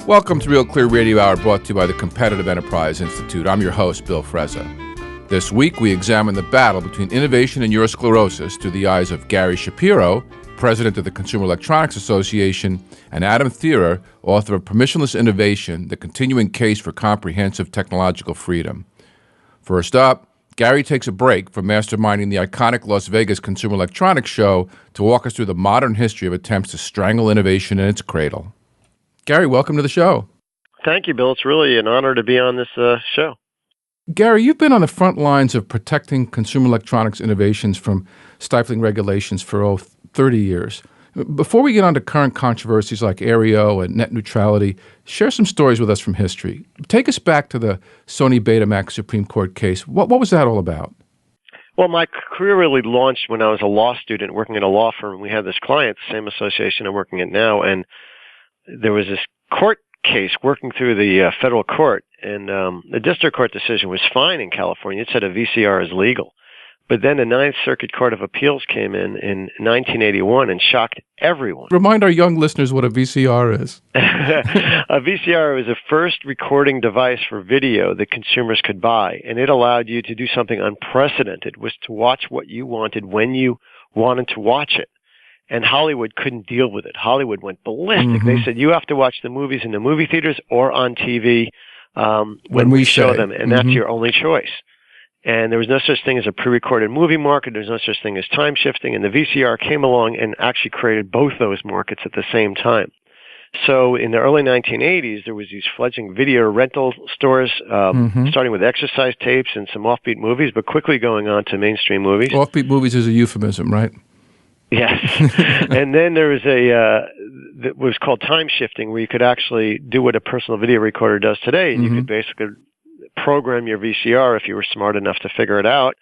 Welcome to Real Clear Radio Hour, brought to you by the Competitive Enterprise Institute. I'm your host, Bill Frezza. This week, we examine the battle between innovation and neurosclerosis through the eyes of Gary Shapiro, president of the Consumer Electronics Association, and Adam Thierer, author of Permissionless Innovation, The Continuing Case for Comprehensive Technological Freedom. First up, Gary takes a break from masterminding the iconic Las Vegas Consumer Electronics Show to walk us through the modern history of attempts to strangle innovation in its cradle. Gary, welcome to the show. Thank you, Bill. It's really an honor to be on this show. Gary, you've been on the front lines of protecting consumer electronics innovations from stifling regulations for 30 years. Before we get on to current controversies like Aereo and net neutrality, share some stories with us from history. Take us back to the Sony Betamax Supreme Court case. What was that all about? Well, my career really launched when I was a law student working at a law firm. We had this client, the same association I'm working at now, and there was this court case working through the federal court, and the district court decision was fine in California. It said a VCR is legal. But then the Ninth Circuit Court of Appeals came in 1981 and shocked everyone. Remind our young listeners what a VCR is. A VCR was the first recording device for video that consumers could buy, and it allowed you to do something unprecedented, was to watch what you wanted when you wanted to watch it. And Hollywood couldn't deal with it. Hollywood went ballistic. Mm-hmm. They said, you have to watch the movies in the movie theaters or on TV when we show them, and that's your only choice. And there was no such thing as a pre-recorded movie market. There was no such thing as time shifting. And the VCR came along and actually created both those markets at the same time. So in the early 1980s, there was these fledgling video rental stores, starting with exercise tapes and some offbeat movies, but quickly going on to mainstream movies. Offbeat movies is a euphemism, right? Yes. And then there was that was called time shifting, where you could actually do what a personal video recorder does today. And you could basically program your VCR if you were smart enough to figure it out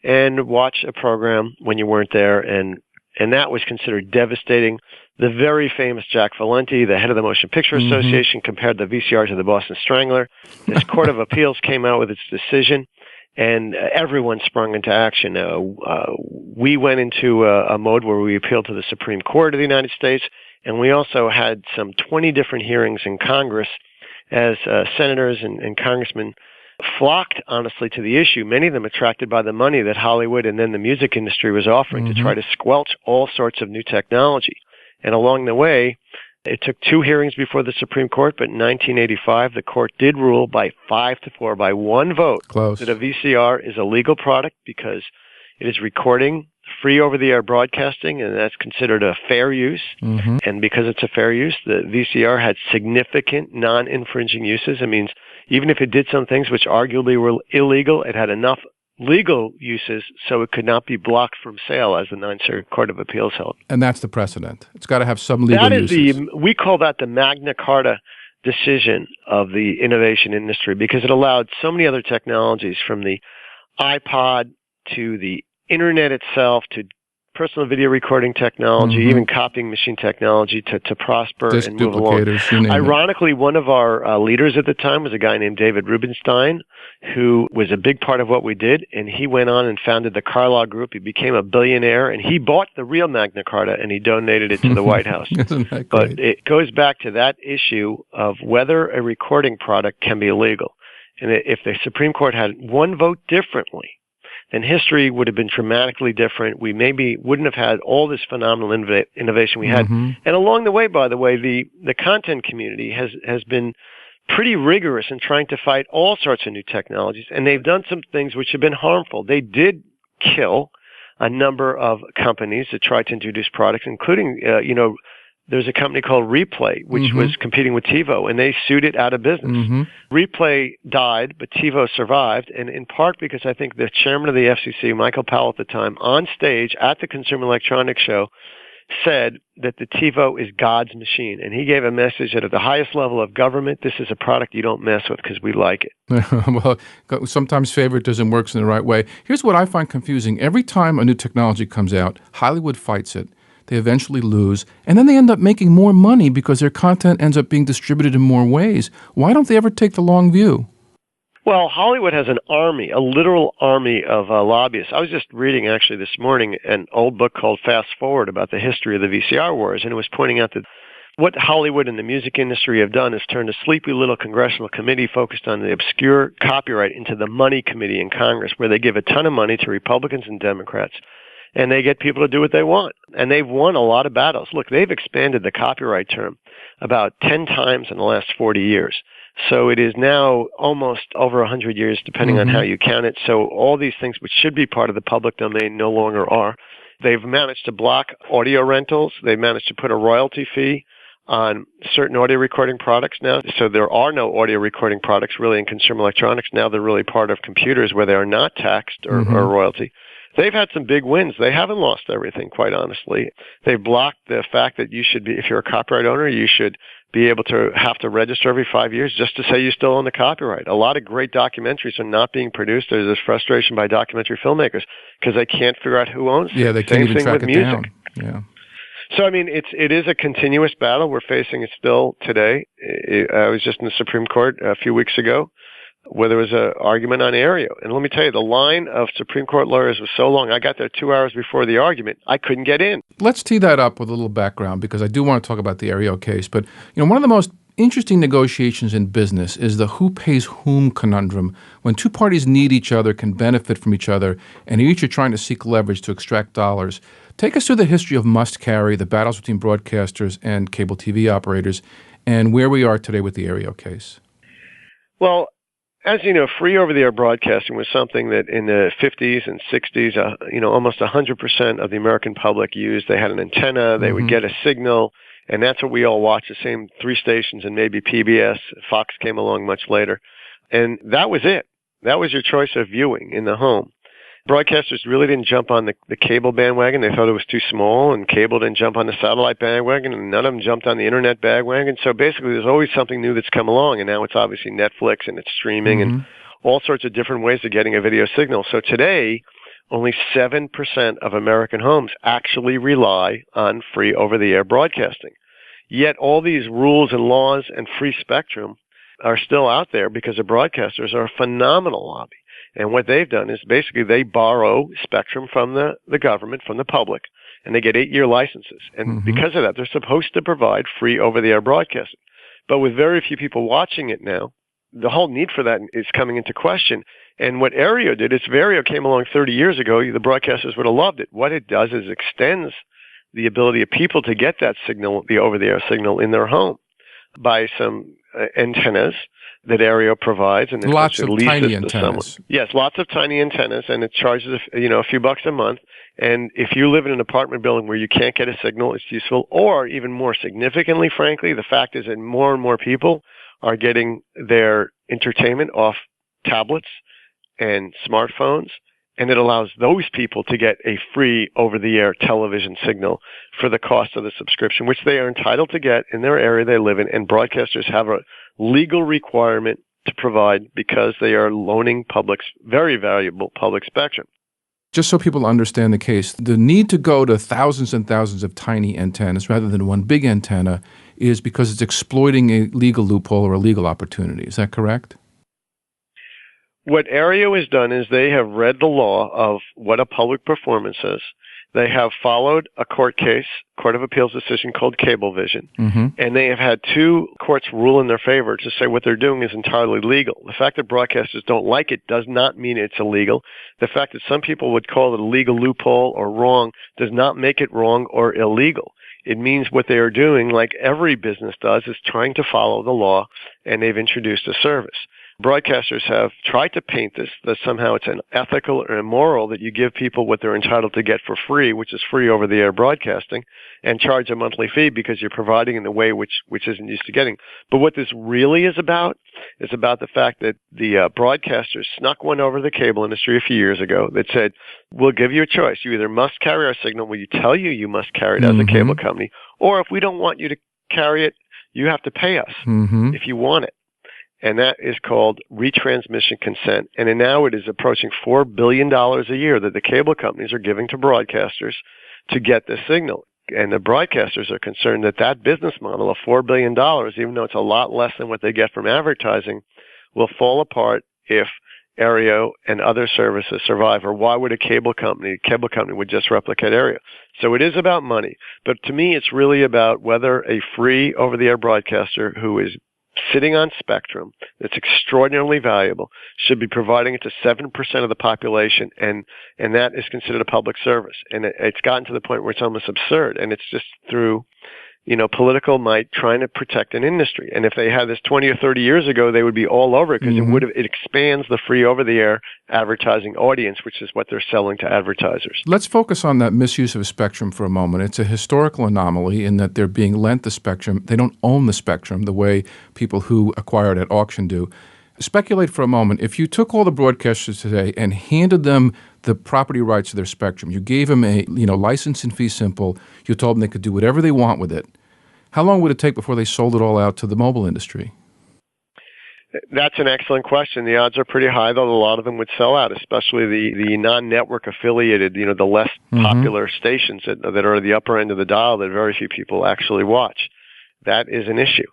and watch a program when you weren't there. And that was considered devastating. The very famous Jack Valenti, the head of the Motion Picture Association, compared the VCR to the Boston Strangler. This Court of Appeals came out with its decision, and everyone sprung into action. We went into a mode where we appealed to the Supreme Court of the United States, and we also had some 20 different hearings in Congress as senators and congressmen flocked, honestly, to the issue, many of them attracted by the money that Hollywood and then the music industry was offering to try to squelch all sorts of new technology. And along the way, it took 2 hearings before the Supreme Court, but in 1985, the court did rule by 5-4, by 1 vote, that a VCR is a legal product because it is recording free over-the-air broadcasting, and that's considered a fair use. And because it's a fair use, the VCR had significant non-infringing uses. It means even if it did some things which arguably were illegal, it had enough legal uses so it could not be blocked from sale, as the Ninth Circuit Court of Appeals held. And that's the precedent. It's got to have some legal uses. We call that the Magna Carta decision of the innovation industry, because it allowed so many other technologies, from the iPod to the Internet itself to personal video recording technology, even copying machine technology to prosper Disk and move along. Ironically, one of our leaders at the time was a guy named David Rubenstein, who was a big part of what we did, and he went on and founded the Carlyle Group. He became a billionaire, and he bought the real Magna Carta, and he donated it to the White House. Isn't that great? But it goes back to that issue of whether a recording product can be illegal. And if the Supreme Court had 1 vote differently, then history would have been dramatically different. We maybe wouldn't have had all this phenomenal innovation we had. And along the way, by the way, the content community has been pretty rigorous in trying to fight all sorts of new technologies, and they've done some things which have been harmful. They did kill a number of companies that tried to introduce products, including, there's a company called Replay, which was competing with TiVo, and they sued it out of business. Replay died, but TiVo survived, and in part because I think the chairman of the FCC, Michael Powell at the time, on stage at the Consumer Electronics Show, said that the TiVo is God's machine, and he gave a message that at the highest level of government, this is a product you don't mess with because we like it. Well, sometimes favoritism works in the right way. Here's what I find confusing. Every time a new technology comes out, Hollywood fights it. They eventually lose, and then they end up making more money because their content ends up being distributed in more ways. Why don't they ever take the long view? Well, Hollywood has an army, a literal army of lobbyists. I was just reading, actually, this morning, an old book called Fast Forward about the history of the VCR wars, and it was pointing out that What Hollywood and the music industry have done is turned a sleepy little congressional committee focused on the obscure copyright into the money committee in Congress, where they give a ton of money to Republicans and Democrats, and they get people to do what they want. And they've won a lot of battles. Look, they've expanded the copyright term about 10 times in the last 40 years. So it is now almost over 100 years, depending on how you count it. So all these things which should be part of the public domain no longer are. They've managed to block audio rentals. They've managed to put a royalty fee on certain audio recording products now. So there are no audio recording products really in consumer electronics. Now they're really part of computers where they are not taxed or royalty. They've had some big wins. They haven't lost everything, quite honestly. They've blocked the fact that you should be, if you're a copyright owner, you should be able to have to register every 5 years just to say you still own the copyright. A lot of great documentaries are not being produced. There's this frustration by documentary filmmakers because they can't figure out who owns it. Yeah, they can't even track it down. Yeah. So, I mean, it is a continuous battle. We're facing it still today. I was just in the Supreme Court a few weeks ago where there was an argument on Aereo. And let me tell you, the line of Supreme Court lawyers was so long. I got there 2 hours before the argument. I couldn't get in. Let's tee that up with a little background because I do want to talk about the Aereo case. But, one of the most interesting negotiations in business is the who pays whom conundrum. When two parties need each other, can benefit from each other, and each are trying to seek leverage to extract dollars. Take us through the history of must-carry, the battles between broadcasters and cable TV operators, and where we are today with the Aereo case. Well, as you know, free over-the-air broadcasting was something that in the 50s and 60s, almost 100% of the American public used. They had an antenna, they would get a signal, and that's what we all watched, the same three stations and maybe PBS. Fox came along much later. And that was it. That was your choice of viewing in the home. Broadcasters really didn't jump on the cable bandwagon. They thought it was too small, and cable didn't jump on the satellite bandwagon, and none of them jumped on the internet bandwagon. So basically, there's always something new that's come along, and now it's obviously Netflix, and it's streaming, and all sorts of different ways of getting a video signal. So today, only 7% of American homes actually rely on free over-the-air broadcasting. Yet all these rules and laws and free spectrum are still out there because the broadcasters are a phenomenal lobby. And what they've done is basically they borrow spectrum from the government, from the public, and they get 8-year licenses. And because of that, they're supposed to provide free over-the-air broadcasting. But with very few people watching it now, the whole need for that is coming into question. And what Aereo did, if Aereo came along 30 years ago, the broadcasters would have loved it. What it does is extends the ability of people to get that signal, the over-the-air signal, in their home by some antennas that Aereo provides, and lots of tiny antennas. Yes, lots of tiny antennas, and it charges a few bucks a month. And if you live in an apartment building where you can't get a signal, it's useful. Or even more significantly, frankly, the fact is that more and more people are getting their entertainment off tablets and smartphones, and it allows those people to get a free over-the-air television signal for the cost of the subscription, which they are entitled to get in their area they live in, and broadcasters have a legal requirement to provide because they are loaning public very valuable public spectrum. Just so people understand the case, the need to go to thousands and thousands of tiny antennas rather than one big antenna is because it's exploiting a legal loophole or a legal opportunity. Is that correct? What Aereo has done is they have read the law of what a public performance is. They have followed a court case, Court of Appeals decision called Cablevision, and they have had two courts rule in their favor to say what they're doing is entirely legal. The fact that broadcasters don't like it does not mean it's illegal. The fact that some people would call it a legal loophole or wrong does not make it wrong or illegal. It means what they are doing, like every business does, is trying to follow the law, and they've introduced a service. Broadcasters have tried to paint this, that somehow it's unethical or immoral that you give people what they're entitled to get for free, which is free over-the-air broadcasting, and charge a monthly fee because you're providing in the way which isn't used to getting. But what this really is about the fact that the broadcasters snuck one over the cable industry a few years ago that said, we'll give you a choice. You either must carry our signal, we tell you must carry it as a cable company, or if we don't want you to carry it, you have to pay us if you want it. And that is called retransmission consent. And now it is approaching $4 billion a year that the cable companies are giving to broadcasters to get this signal. And the broadcasters are concerned that that business model of $4 billion, even though it's a lot less than what they get from advertising, will fall apart if Aereo and other services survive? Or why would a cable company would just replicate Aereo? So it is about money. But to me, it's really about whether a free over-the-air broadcaster who is sitting on spectrum that's extraordinarily valuable should be providing it to 7% of the population, and that is considered a public service. And it's gotten to the point where it's almost absurd, and it's just through political might trying to protect an industry. And if they had this 20 or 30 years ago, they would be all over it because it expands the free over-the-air advertising audience, which is what they're selling to advertisers. Let's focus on that misuse of spectrum for a moment. It's a historical anomaly in that they're being lent the spectrum. They don't own the spectrum the way people who acquire it at auction do. Speculate for a moment. If you took all the broadcasters today and handed them the property rights to their spectrum, you gave them a license and fee simple, you told them they could do whatever they want with it, how long would it take before they sold it all out to the mobile industry? That's an excellent question. The odds are pretty high, though a lot of them would sell out, especially the non-network affiliated, the less popular stations that are at the upper end of the dial that very few people actually watch. That is an issue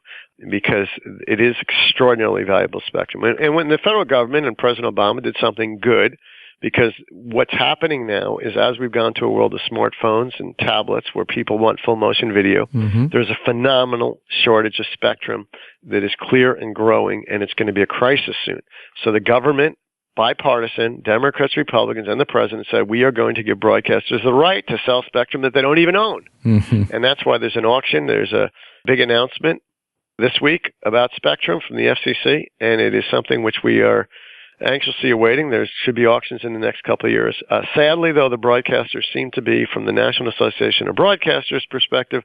because it is extraordinarily valuable spectrum. And when the federal government and President Obama did something good, because what's happening now is as we've gone to a world of smartphones and tablets where people want full motion video, there's a phenomenal shortage of spectrum that is clear and growing, and it's going to be a crisis soon. So the government, bipartisan, Democrats, Republicans, and the president said, we are going to give broadcasters the right to sell spectrum that they don't even own. And that's why there's an auction. There's a big announcement this week about spectrum from the FCC, and it is something which we are anxiously awaiting. There should be auctions in the next couple of years. Sadly, though, the broadcasters seem to be, from the National Association of Broadcasters' perspective,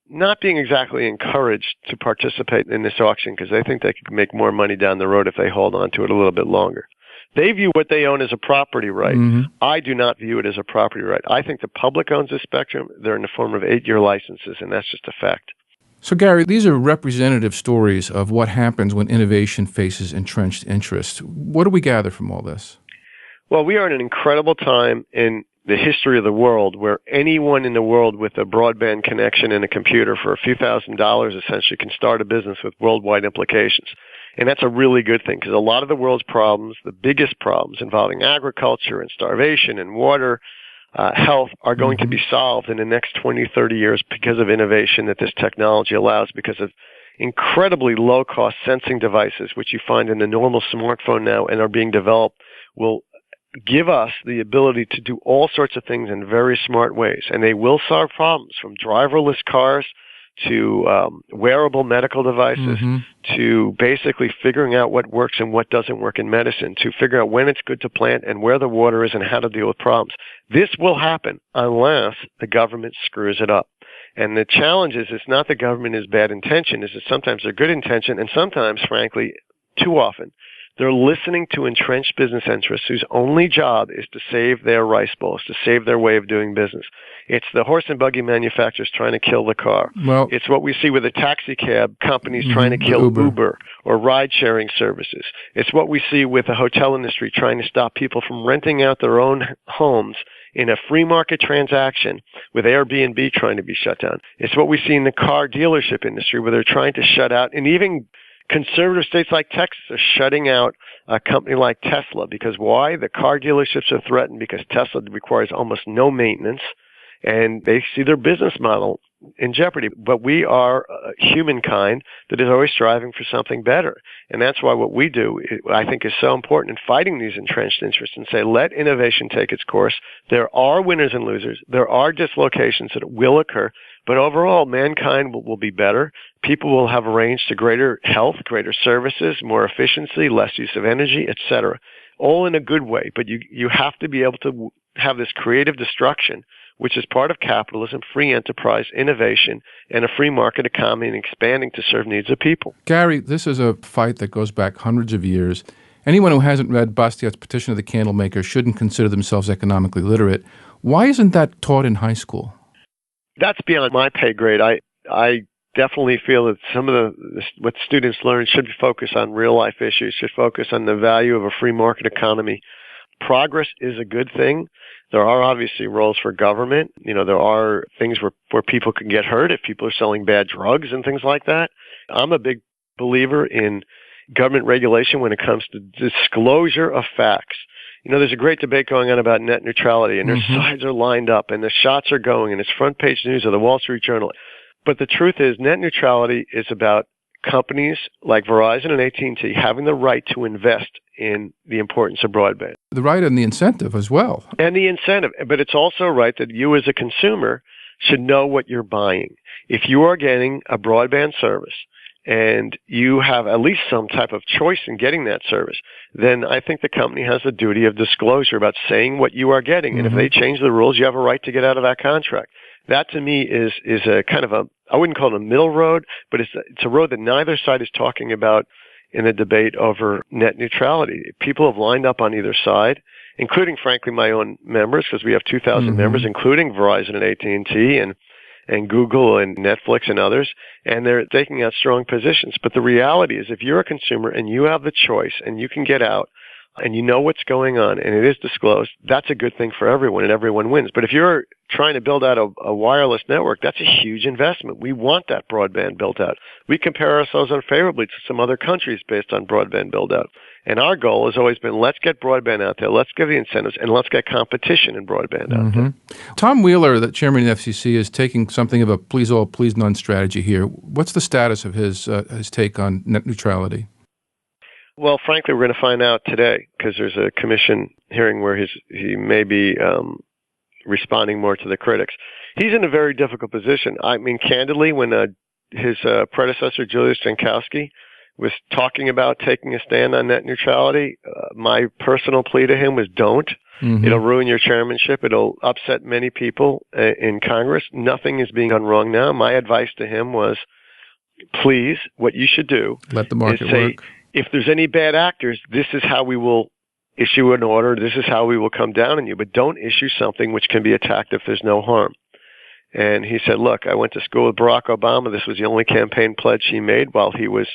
not being exactly encouraged to participate in this auction because they think they could make more money down the road if they hold on to it a little bit longer. They view what they own as a property right. I do not view it as a property right. I think the public owns the spectrum. They're in the form of 8-year licenses, and that's just a fact. So, Gary, these are representative stories of what happens when innovation faces entrenched interests. What do we gather from all this? Well, we are in an incredible time in the history of the world where anyone in the world with a broadband connection and a computer for a few $1,000s essentially can start a business with worldwide implications. And that's a really good thing because a lot of the world's problems, the biggest problems involving agriculture and starvation and water, health are going to be solved in the next 20, 30 years because of innovation that this technology allows, because of incredibly low-cost sensing devices, which you find in the normal smartphone now and are being developed, will give us the ability to do all sorts of things in very smart ways. And they will solve problems from driverless cars to wearable medical devices, to basically figuring out what works and what doesn't work in medicine, to figure out when it's good to plant and where the water is and how to deal with problems. This will happen unless the government screws it up. And the challenge is, it's not the government is bad intention, it's that sometimes they're good intention, and sometimes, frankly, too often, they're listening to entrenched business interests whose only job is to save their rice bowls, to save their way of doing business. It's the horse and buggy manufacturers trying to kill the car. Well, it's what we see with the taxi cab companies trying to kill Uber or ride-sharing services. It's what we see with the hotel industry trying to stop people from renting out their own homes in a free market transaction with Airbnb trying to be shut down. It's what we see in the car dealership industry where they're trying to shut out, and even conservative states like Texas are shutting out a company like Tesla. Because why? The car dealerships are threatened because Tesla requires almost no maintenance, and they see their business model in jeopardy. But we are humankind that is always striving for something better. And that's why what we do, I think, is so important in fighting these entrenched interests and say, let innovation take its course. There are winners and losers. There are dislocations that will occur. But overall, mankind will be better. People will have a range to greater health, greater services, more efficiency, less use of energy, etc. All in a good way. But you have to be able to have this creative destruction, which is part of capitalism, free enterprise, innovation, and a free market economy, and expanding to serve needs of people. Gary, this is a fight that goes back hundreds of years. Anyone who hasn't read Bastiat's Petition of the Candlemaker shouldn't consider themselves economically literate. Why isn't that taught in high school? That's beyond my pay grade. I definitely feel that some of what students learn should focus on real-life issues, should focus on the value of a free market economy. Progress is a good thing. There are obviously roles for government. There are things where people can get hurt if people are selling bad drugs and things like that. I'm a big believer in government regulation when it comes to disclosure of facts. There's a great debate going on about net neutrality, and their sides are lined up, and the shots are going, and it's front page news of the Wall Street Journal. But the truth is, net neutrality is about companies like Verizon and AT&T having the right to invest in the importance of broadband. The right and the incentive as well. And the incentive. But it's also right that you as a consumer should know what you're buying. If you are getting a broadband service and you have at least some type of choice in getting that service, then I think the company has a duty of disclosure about saying what you are getting. And if they change the rules, you have a right to get out of that contract. That to me is a kind of I wouldn't call it a middle road, but it's a road that neither side is talking about in the debate over net neutrality. People have lined up on either side, including, frankly, my own members, because we have 2,000 members, including Verizon and AT&T and Google and Netflix and others, and they're taking out strong positions. But the reality is, if you're a consumer and you have the choice and you can get out and you know what's going on and it is disclosed, that's a good thing for everyone and everyone wins. But if you're trying to build out a wireless network, that's a huge investment. We want that broadband built out. We compare ourselves unfavorably to some other countries based on broadband build out. And our goal has always been, let's get broadband out there, let's give the incentives, and let's get competition in broadband out there. Tom Wheeler, the chairman of the FCC, is taking something of a please all, please none strategy here. What's the status of his take on net neutrality? Well, frankly, we're going to find out today because there's a commission hearing where he may be responding more to the critics. He's in a very difficult position. I mean, candidly, when his predecessor, Julius Jankowski, was talking about taking a stand on net neutrality, my personal plea to him was don't. It'll ruin your chairmanship. It'll upset many people in Congress. Nothing is being done wrong now. My advice to him was, please, what you should do let the market is say, work. If there's any bad actors, this is how we will issue an order. This is how we will come down on you. But don't issue something which can be attacked if there's no harm. And he said, look, I went to school with Barack Obama. This was the only campaign pledge he made while he was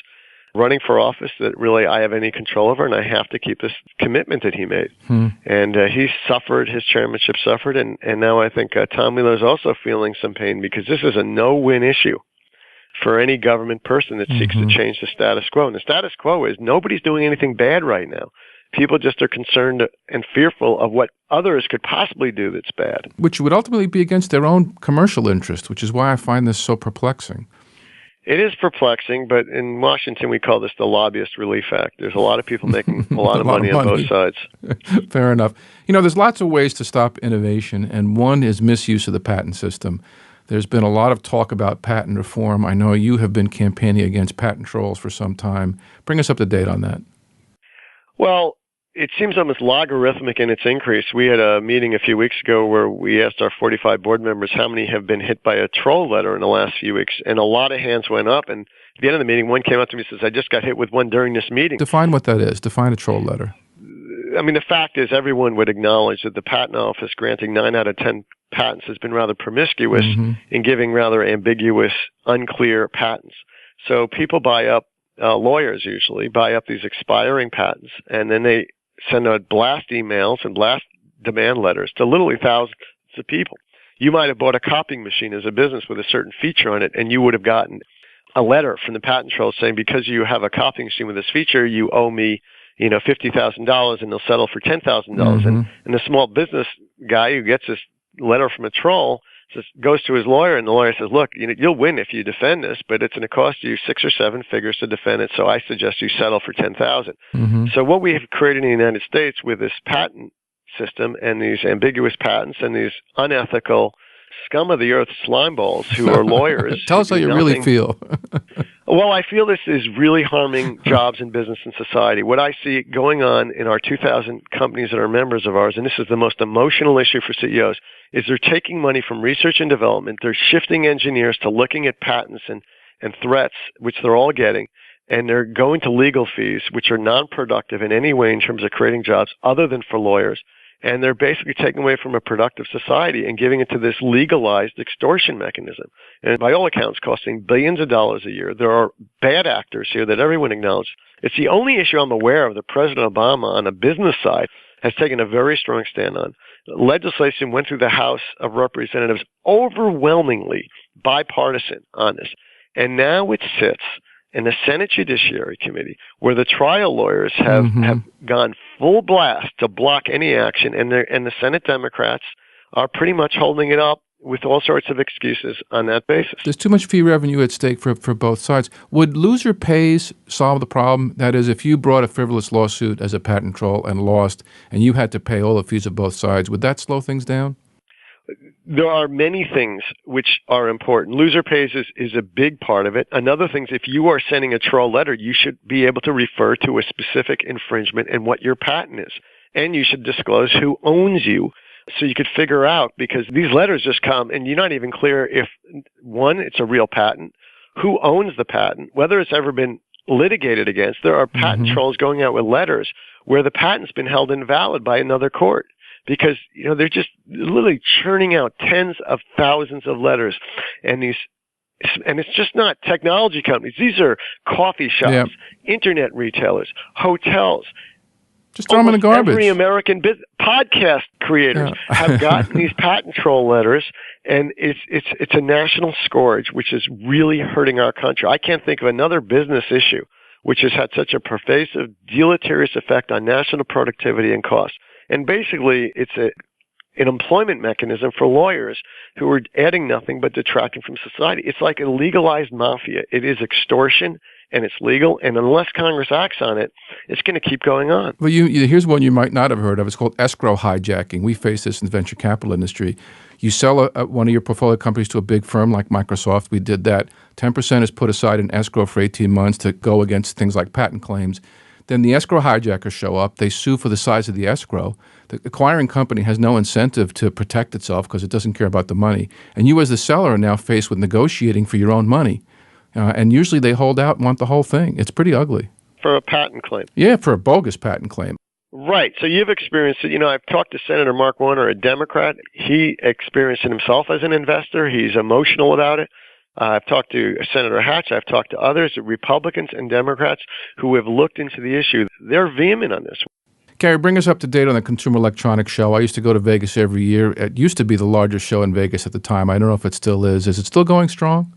running for office that really I have any control over, and I have to keep this commitment that he made. And he suffered, his chairmanship suffered, and now I think Tom Wheeler is also feeling some pain because this is a no-win issue for any government person that seeks to change the status quo. And the status quo is nobody's doing anything bad right now. People just are concerned and fearful of what others could possibly do that's bad. Which would ultimately be against their own commercial interest, which is why I find this so perplexing. It is perplexing, but in Washington we call this the Lobbyist Relief Act. There's a lot of people making a lot of money on both sides. Fair enough. There's lots of ways to stop innovation, and one is misuse of the patent system. There's been a lot of talk about patent reform. I know you have been campaigning against patent trolls for some time. Bring us up to date on that. Well, it seems almost logarithmic in its increase. We had a meeting a few weeks ago where we asked our 45 board members how many have been hit by a troll letter in the last few weeks, and a lot of hands went up. And at the end of the meeting, one came up to me and says, I just got hit with one during this meeting. Define what that is. Define a troll letter. I mean, the fact is everyone would acknowledge that the Patent Office granting 9 out of 10 patents has been rather promiscuous in giving rather ambiguous, unclear patents. So people buy up, lawyers usually, buy up these expiring patents, and then they send out blast emails and blast demand letters to literally thousands of people. You might have bought a copying machine as a business with a certain feature on it, and you would have gotten a letter from the patent troll saying, because you have a copying machine with this feature, you owe me $50,000, and they'll settle for $10,000. And the small business guy who gets this letter from a troll goes to his lawyer, and the lawyer says, look, you'll win if you defend this, but it's going to cost you 6 or 7 figures to defend it, so I suggest you settle for $10,000. So what we have created in the United States with this patent system and these ambiguous patents and these unethical scum of the earth slime balls who are lawyers. Tell us how you really feel. Well, I feel this is really harming jobs and business and society. What I see going on in our 2,000 companies that are members of ours, and this is the most emotional issue for CEOs, is they're taking money from research and development. They're shifting engineers to looking at patents and threats, which they're all getting, and they're going to legal fees, which are non-productive in any way in terms of creating jobs other than for lawyers. And they're basically taking away from a productive society and giving it to this legalized extortion mechanism. And by all accounts, costing billions of dollars a year. There are bad actors here that everyone acknowledges. It's the only issue I'm aware of that President Obama on a business side has taken a very strong stand on. Legislation went through the House of Representatives overwhelmingly bipartisan on this. And now it sits and the Senate Judiciary Committee, where the trial lawyers have gone full blast to block any action, and the Senate Democrats are pretty much holding it up with all sorts of excuses on that basis. There's too much fee revenue at stake for both sides. Would loser pays solve the problem? That is, if you brought a frivolous lawsuit as a patent troll and lost, and you had to pay all the fees of both sides, would that slow things down? There are many things which are important. Loser pays is a big part of it. Another thing is if you are sending a troll letter, you should be able to refer to a specific infringement and what your patent is. And you should disclose who owns you so you could figure out, because these letters just come and you're not even clear if, one, it's a real patent, who owns the patent, whether it's ever been litigated against. There are patent trolls going out with letters where the patent's been held invalid by another court. Because, they're just literally churning out tens of thousands of letters. And it's just not technology companies. These are coffee shops, internet retailers, hotels. Just throw them in the garbage. Every American podcast creators have gotten these patent troll letters, and it's a national scourge, which is really hurting our country. I can't think of another business issue which has had such a pervasive, deleterious effect on national productivity and cost. And basically, it's an employment mechanism for lawyers who are adding nothing but detracting from society. It's like a legalized mafia. It is extortion, and it's legal. And unless Congress acts on it, it's going to keep going on. Well, here's one you might not have heard of. It's called escrow hijacking. We face this in the venture capital industry. You sell one of your portfolio companies to a big firm like Microsoft. We did that. 10% is put aside in escrow for 18 months to go against things like patent claims. Then the escrow hijackers show up. They sue for the size of the escrow. The acquiring company has no incentive to protect itself because it doesn't care about the money. And you as the seller are now faced with negotiating for your own money. And usually they hold out and want the whole thing. It's pretty ugly. For a patent claim. Yeah, for a bogus patent claim. Right. So you've experienced it. I've talked to Senator Mark Warner, a Democrat. He experienced it himself as an investor. He's emotional about it. I've talked to Senator Hatch. I've talked to others, Republicans and Democrats, who have looked into the issue. They're vehement on this. Gary, bring us up to date on the Consumer Electronics Show. I used to go to Vegas every year. It used to be the largest show in Vegas at the time. I don't know if it still is. Is it still going strong?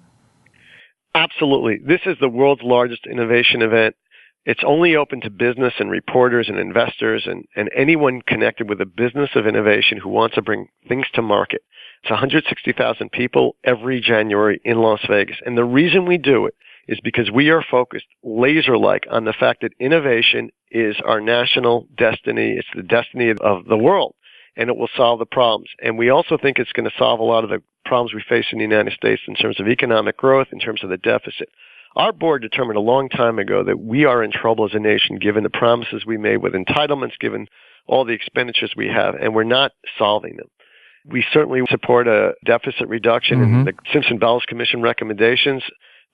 Absolutely. This is the world's largest innovation event. It's only open to business and reporters and investors and anyone connected with a business of innovation who wants to bring things to market. It's 160,000 people every January in Las Vegas. And the reason we do it is because we are focused laser-like on the fact that innovation is our national destiny. It's the destiny of the world, and it will solve the problems. And we also think it's going to solve a lot of the problems we face in the United States in terms of economic growth, in terms of the deficit. Our board determined a long time ago that we are in trouble as a nation given the promises we made with entitlements, given all the expenditures we have, and we're not solving them. We certainly support a deficit reduction in the Simpson-Bowles Commission recommendations,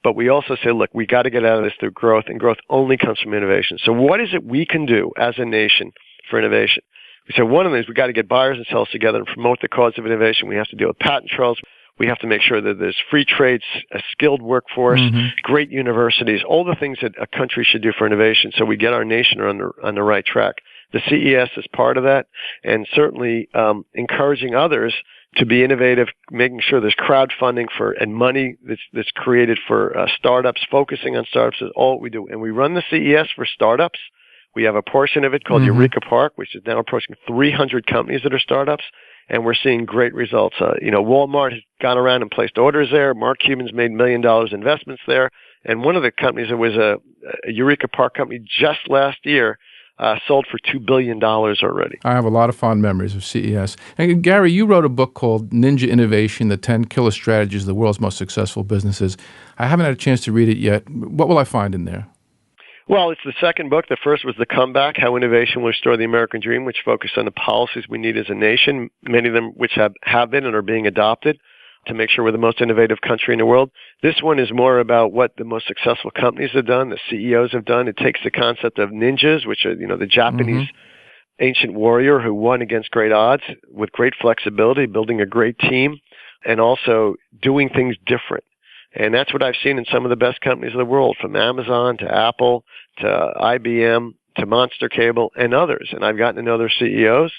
but we also say, look, we got to get out of this through growth, and growth only comes from innovation. So what is it we can do as a nation for innovation? We said one of the things, we got to get buyers and sellers together and promote the cause of innovation. We have to deal with patent trolls. We have to make sure that there's free trade, a skilled workforce, great universities, all the things that a country should do for innovation so we get our nation on the right track. The CES is part of that, and certainly encouraging others to be innovative, making sure there's crowdfunding and money that's created for startups, focusing on startups is all we do. And we run the CES for startups. We have a portion of it called Eureka Park, which is now approaching 300 companies that are startups, and we're seeing great results. Walmart has gone around and placed orders there. Mark Cuban's made $1 million investments there. And one of the companies that was a Eureka Park company just last year sold for $2 billion already. I have a lot of fond memories of CES. And Gary, you wrote a book called Ninja Innovation, the 10 Killer Strategies of the World's Most Successful Businesses. I haven't had a chance to read it yet. What will I find in there? Well, it's the second book. The first was The Comeback, How Innovation Will Restore the American Dream, which focused on the policies we need as a nation, many of them which have been and are being adopted to make sure we're the most innovative country in the world. This one is more about what the most successful companies have done, the CEOs have done. It takes the concept of ninjas, which are, the Japanese ancient warrior who won against great odds with great flexibility, building a great team, and also doing things different. And that's what I've seen in some of the best companies in the world, from Amazon to Apple to IBM to Monster Cable and others. And I've gotten to know their CEOs,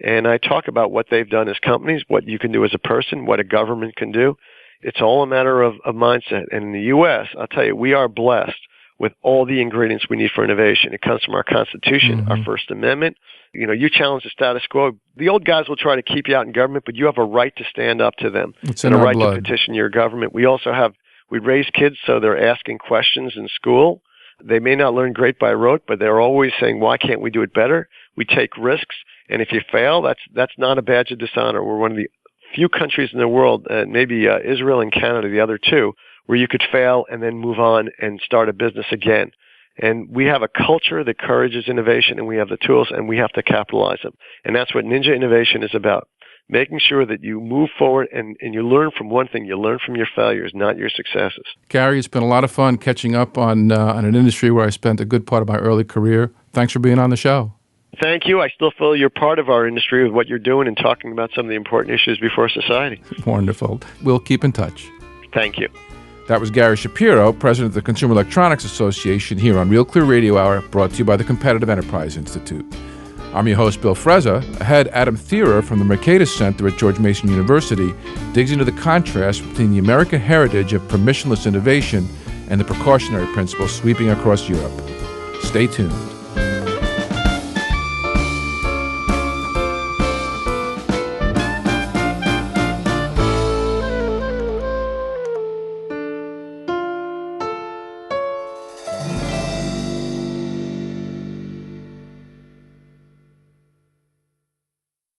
and I talk about what they've done as companies, what you can do as a person, what a government can do. It's all a matter of mindset. And in the U.S., I'll tell you, we are blessed with all the ingredients we need for innovation. It comes from our Constitution, our First Amendment. You challenge the status quo. The old guys will try to keep you out in government, but you have a right to stand up to them. It's and in a our right blood. to petition your government. We raise kids so they're asking questions in school. They may not learn great by rote, but they're always saying, why can't we do it better? We take risks, and if you fail, that's not a badge of dishonor. We're one of the few countries in the world, maybe Israel and Canada, the other two, where you could fail and then move on and start a business again. And we have a culture that encourages innovation, and we have the tools, and we have to capitalize them. And that's what Ninja Innovation is about, making sure that you move forward and you learn from one thing. You learn from your failures, not your successes. Gary, it's been a lot of fun catching up on an industry where I spent a good part of my early career. Thanks for being on the show. Thank you. I still feel you're part of our industry with what you're doing and talking about some of the important issues before society. Wonderful. We'll keep in touch. Thank you. That was Gary Shapiro, president of the Consumer Electronics Association, here on Real Clear Radio Hour, brought to you by the Competitive Enterprise Institute. I'm your host, Bill Frezza. Ahead, Adam Thierer from the Mercatus Center at George Mason University digs into the contrast between the American heritage of permissionless innovation and the precautionary principles sweeping across Europe. Stay tuned.